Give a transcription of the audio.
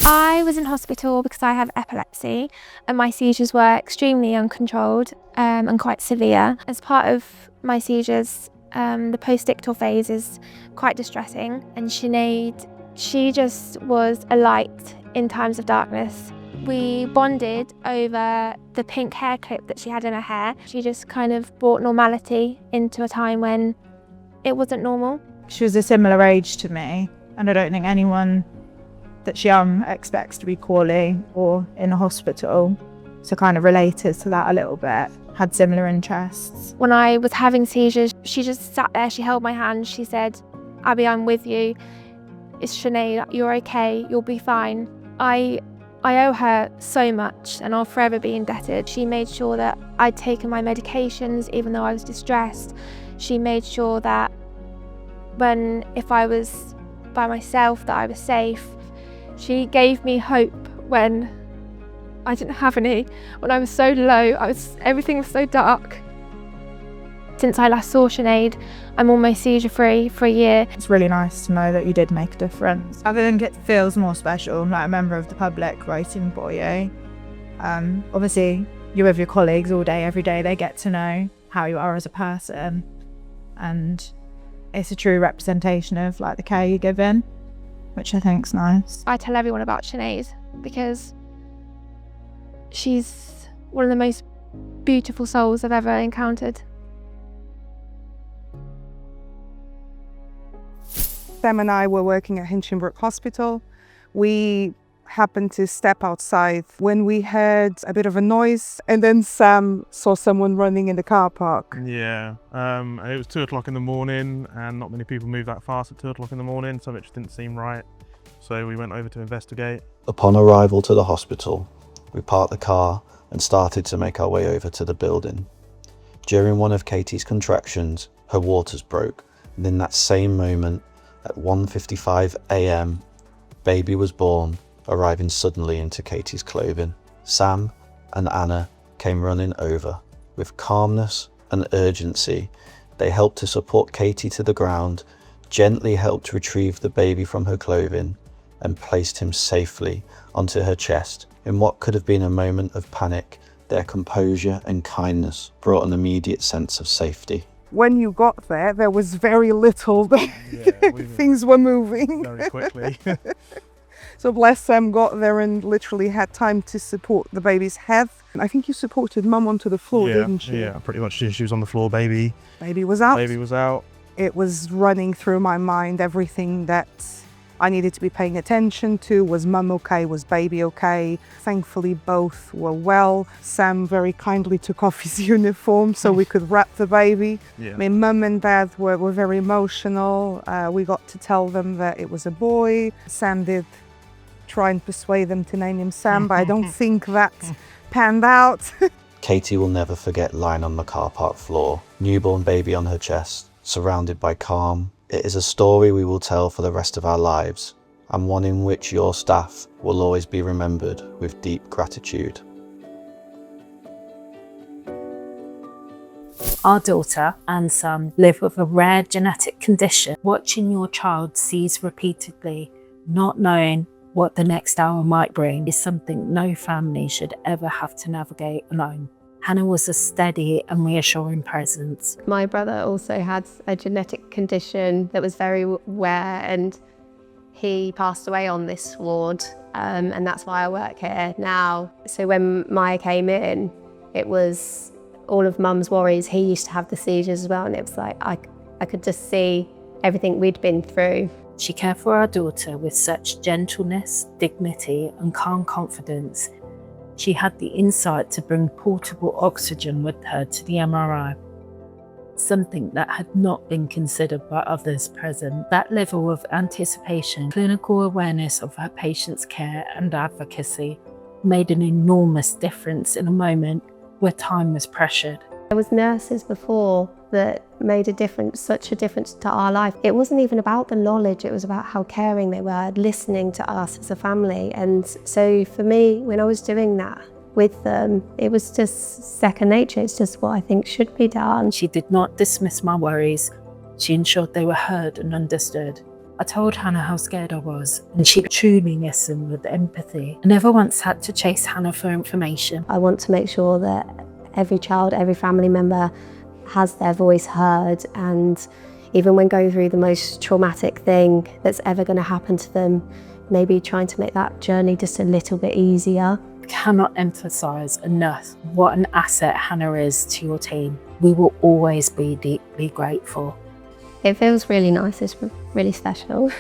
I was in hospital because I have epilepsy and my seizures were extremely uncontrolled and quite severe. As part of my seizures, the post-ictal phase is quite distressing, and Sinead, she just was a light in times of darkness. We bonded over the pink hair clip that she had in her hair. She just kind of brought normality into a time when it wasn't normal. She was a similar age to me, and I don't think anyone that's young expects to be poorly or in a hospital. So kind of related to that a little bit, had similar interests. When I was having seizures, she just sat there, she held my hand, she said, "Abby, I'm with you. It's Sinead, you're okay, you'll be fine." I owe her so much and I'll forever be indebted. She made sure that I'd taken my medications even though I was distressed. She made sure that if I was by myself, that I was safe. She gave me hope when I didn't have any, when I was so low, everything was so dark. Since I last saw Sinead, I'm almost seizure-free for a year. It's really nice to know that you did make a difference. I think it feels more special, like a member of the public writing for you. Obviously, you're with your colleagues all day, every day. They get to know how you are as a person, and it's a true representation of like the care you're given, which I think's nice. I tell everyone about Sinead because she's one of the most beautiful souls I've ever encountered. Sam and I were working at Hinchinbrook Hospital. We happened to step outside when we heard a bit of a noise, and then Sam saw someone running in the car park. Yeah, it was 2 o'clock in the morning, and not many people move that fast at 2 o'clock in the morning, so it just didn't seem right. So we went over to investigate. Upon arrival to the hospital, we parked the car and started to make our way over to the building. During one of Katie's contractions, her waters broke, and in that same moment, at 1:55 a.m, baby was born, arriving suddenly into Katie's clothing. Sam and Anna came running over. With calmness and urgency, they helped to support Katie to the ground, gently helped retrieve the baby from her clothing, and placed him safely onto her chest. In what could have been a moment of panic, their composure and kindness brought an immediate sense of safety. When you got there, there was very little. Things were moving very quickly. So bless Sam got there and literally had time to support the baby's head. I think you supported Mum onto the floor, didn't you? Yeah, pretty much. She was on the floor, baby. Baby was out. Baby was out. It was running through my mind, everything that I needed to be paying attention to. Was Mum okay? Was baby okay? Thankfully, both were well. Sam very kindly took off his uniform so we could wrap the baby. Yeah. I mean, Mum and Dad were very emotional. We got to tell them that it was a boy. Sam did try and persuade them to name him Sam, but I don't think that panned out. Katie will never forget lying on the car park floor, newborn baby on her chest, surrounded by calm. It is a story we will tell for the rest of our lives, and one in which your staff will always be remembered with deep gratitude. Our daughter and son live with a rare genetic condition. Watching your child seize repeatedly, not knowing what the next hour might bring, is something no family should ever have to navigate alone. Hannah was a steady and reassuring presence. My brother also had a genetic condition that was very rare, and he passed away on this ward, and that's why I work here now. So when Maya came in, it was all of Mum's worries. He used to have the seizures as well, and it was like I could just see everything we'd been through. She cared for our daughter with such gentleness, dignity and calm confidence. She had the insight to bring portable oxygen with her to the MRI, something that had not been considered by others present. That level of anticipation, clinical awareness of her patient's care and advocacy made an enormous difference in a moment where time was pressured. There was nurses before that made a difference, such a difference to our life. It wasn't even about the knowledge, it was about how caring they were, listening to us as a family. And so for me, when I was doing that with them, it was just second nature. It's just what I think should be done. She did not dismiss my worries. She ensured they were heard and understood. I told Hannah how scared I was, and she truly listened with empathy. I never once had to chase Hannah for information. I want to make sure that every child, every family member has their voice heard, and even when going through the most traumatic thing that's ever going to happen to them, maybe trying to make that journey just a little bit easier. I cannot emphasise enough what an asset Hannah is to your team. We will always be deeply grateful. It feels really nice, it's really special.